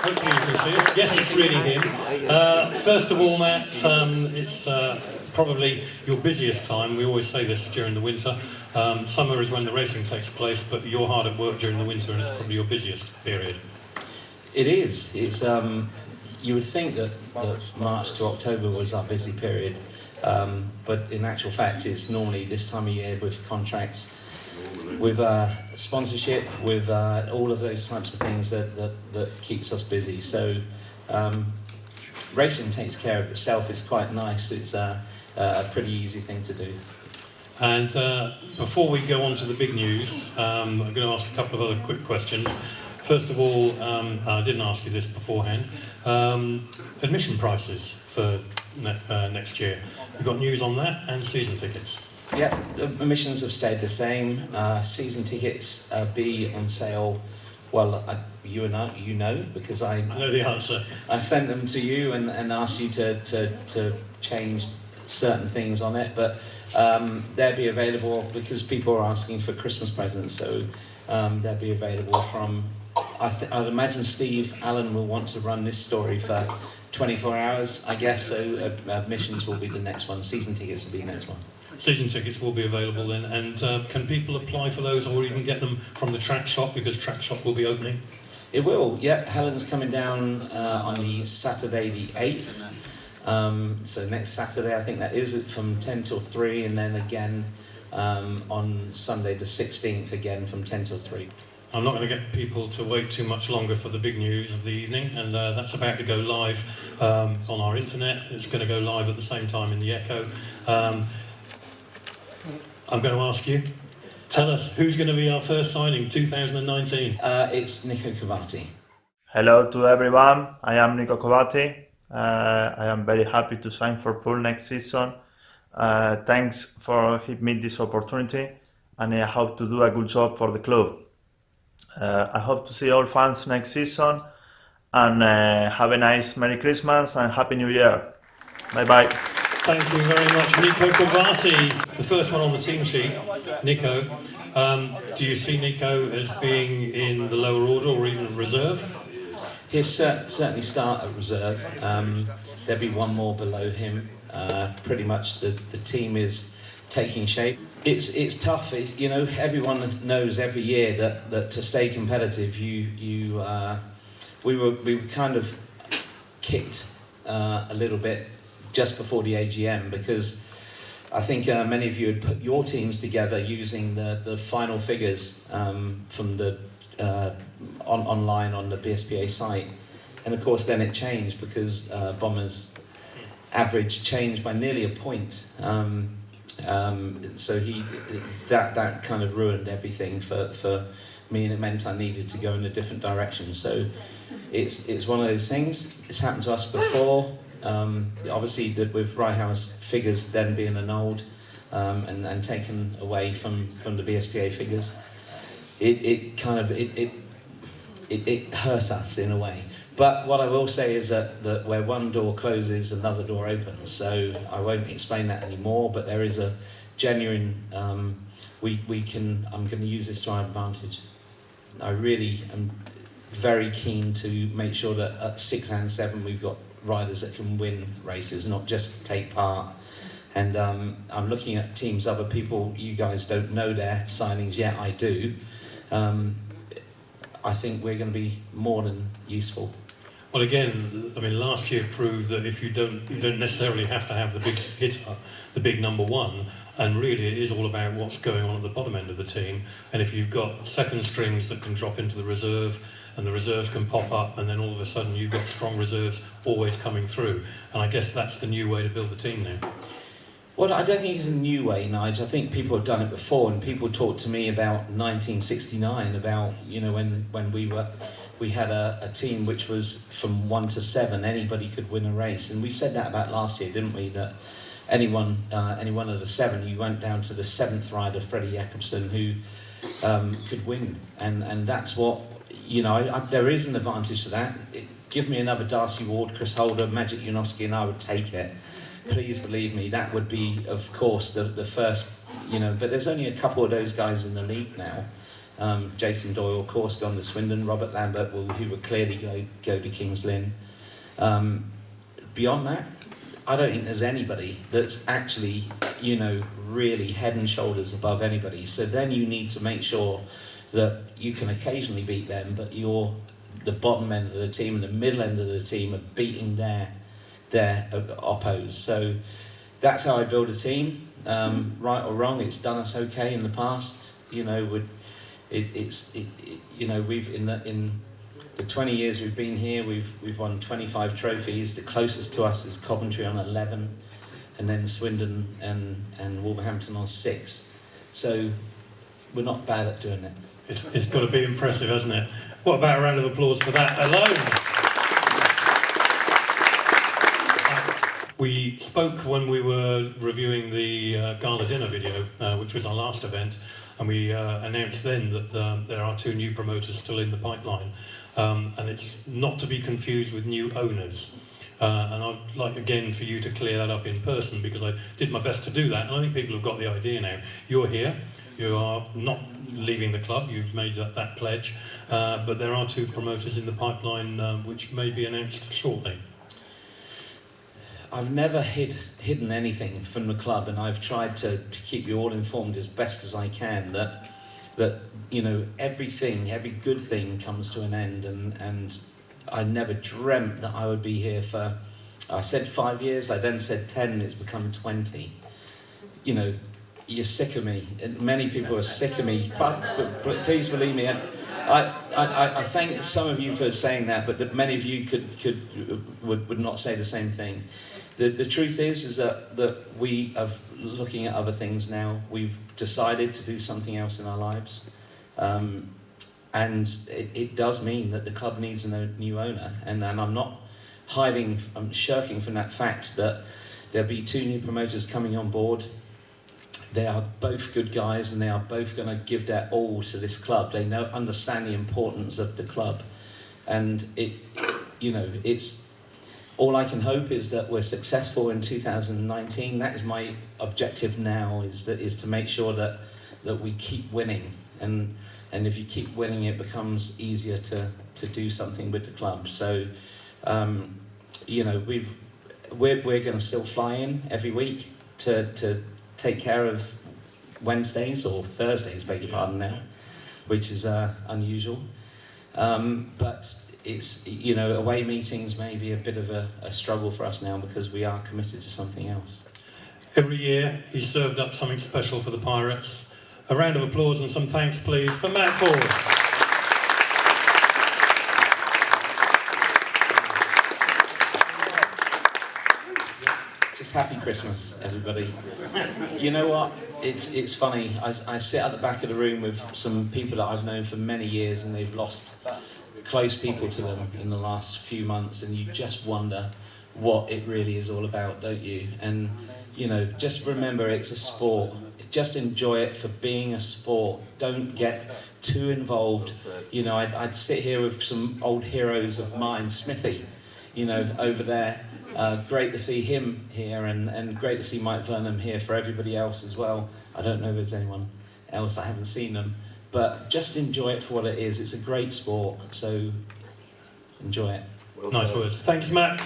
Hopefully you can see us. Yes, it's really him. First of all, Matt, it's probably your busiest time. We always say this during the winter. Summer is when the racing takes place, but you're hard at work during the winter, and it's probably your busiest period. It is. It's you would think that March to October was our busy period, but in actual fact, it's normally this time of year with contracts, with sponsorship, with all of those types of things that keeps us busy. So racing takes care of itself. It's quite nice. It's a pretty easy thing to do. And before we go on to the big news, I'm going to ask a couple of other quick questions. First of all, I didn't ask you this beforehand, admission prices for next year. We've got news on that and season tickets. Yeah, admissions have stayed the same. Season tickets be on sale. Well, you know, because I know the answer. I sent them to you and asked you to change certain things on it, but they'll be available because people are asking for Christmas presents, so they'll be available from. I'd imagine Steve Allen will want to run this story for 24 hours, I guess. So admissions will be the next one. Season tickets will be the next one. Season tickets will be available then, and can people apply for those or even get them from the track shop, because track shop will be opening? It will, yeah. Helen's coming down on the Saturday the 8th, so next Saturday I think that is, from 10 till 3, and then again on Sunday the 16th again from 10 till 3. I'm not going to get people to wait too much longer for the big news of the evening, and that's about to go live on our internet. It's going to go live at the same time in the Echo. I'm going to ask you, tell us who's going to be our first signing 2019? It's Nico Covatti. Hello to everyone, I am Nico Covatti. I am very happy to sign for Poole next season. Thanks for giving me this opportunity, and I hope to do a good job for the club. I hope to see all fans next season, and have a nice Merry Christmas and Happy New Year. Bye bye. Thank you very much, Nico Covatti. The first one on the team sheet, Nico. Do you see Nico as being in the lower order or even reserve? He'll certainly start at reserve. There'll be one more below him. Pretty much the team is taking shape. It's tough. You know, everyone knows every year that to stay competitive, we were kind of kicked a little bit just before the AGM, because I think many of you had put your teams together using the final figures from the online on the BSPA site, and of course then it changed because Bomber's average changed by nearly a point. So that kind of ruined everything for me, and it meant I needed to go in a different direction. So it's one of those things. It's happened to us before. Obviously, with Ryhouse figures then being annulled and taken away from the BSPA figures, it hurt us in a way. But what I will say is that where one door closes, another door opens. So I won't explain that anymore. But there is a genuine. I'm going to use this to our advantage. I really am very keen to make sure that at 6 and 7 we've got riders that can win races, not just take part. And I'm looking at teams, other people. You guys don't know their signings yet. I do. I think we're going to be more than useful. Well, again, I mean, last year proved that if you don't necessarily have to have the big hitter, the big number one, and really it is all about what's going on at the bottom end of the team. And if you've got second strings that can drop into the reserve, and the reserves can pop up, and then all of a sudden you've got strong reserves always coming through. And I guess that's the new way to build the team now. Well, I don't think it's a new way, Nigel. I think people have done it before, and people talked to me about 1969, about, you know, when we had a team which was from 1 to 7, anybody could win a race. And we said that about last year, didn't we? That any one of the 7, you went down to the 7th rider, Freddie Jacobsen, who could win. And that's what, you know, there is an advantage to that. Give me another Darcy Ward, Chris Holder, Magic Janoski, and I would take it. Please believe me, that would be, of course, the first, you know, but there's only a couple of those guys in the league now. Jason Doyle, of course, gone to Swindon. Robert Lambert, who would clearly go to Kings Lynn. Beyond that, I don't think there's anybody that's actually, really head and shoulders above anybody. So then you need to make sure that you can occasionally beat them, but you're the bottom end of the team and the middle end of the team are beating their oppos. So that's how I build a team. Right or wrong, it's done us okay in the past. We've in the 20 years we've been here, we've won 25 trophies. The closest to us is Coventry on 11, and then Swindon and Wolverhampton on 6. So we're not bad at doing it. It's got to be impressive, hasn't it? What about a round of applause for that alone? We spoke when we were reviewing the gala dinner video, which was our last event, and we announced then that there are 2 new promoters still in the pipeline, and it's not to be confused with new owners. And I'd like again for you to clear that up in person, because I did my best to do that, and I think people have got the idea now. You're here, you are not leaving the club, you've made that pledge, but there are 2 promoters in the pipeline which may be announced shortly. I've never hidden anything from the club, and I've tried to keep you all informed as best as I can that every good thing comes to an end, and I never dreamt that I would be here for, I said 5 years, I then said 10, and it's become 20. You're sick of me, and many people are sick of me, but please believe me, I thank some of you for saying that, but many of you would not say the same thing. The truth is that we are looking at other things now. We've decided to do something else in our lives, and it does mean that the club needs a new owner. And I'm not I'm shirking from that fact that there'll be 2 new promoters coming on board. They are both good guys, and they are both going to give their all to this club. They understand the importance of the club, and it's. All I can hope is that we're successful in 2019. That is my objective now, is to make sure that we keep winning, and if you keep winning, it becomes easier to do something with the club. So, we're going to still fly in every week to take care of Wednesdays or Thursdays, beg your pardon now, which is unusual, but. It's, away meetings may be a bit of a struggle for us now, because we are committed to something else. Every year he's served up something special for the Pirates. A round of applause and some thanks, please, for Matt Poole. Just happy Christmas, everybody. You know what? It's funny. I sit at the back of the room with some people that I've known for many years, and they've lost close people to them in the last few months, and you just wonder what it really is all about, don't you? And just remember, it's a sport. Just enjoy it for being a sport. Don't get too involved. I'd sit here with some old heroes of mine, Smithy, over there. Great to see him here, and great to see Mike Vernon here for everybody else as well. I don't know if there's anyone else, I haven't seen them. But just enjoy it for what it is. It's a great sport, so enjoy it. Nice words. Thanks, Matt.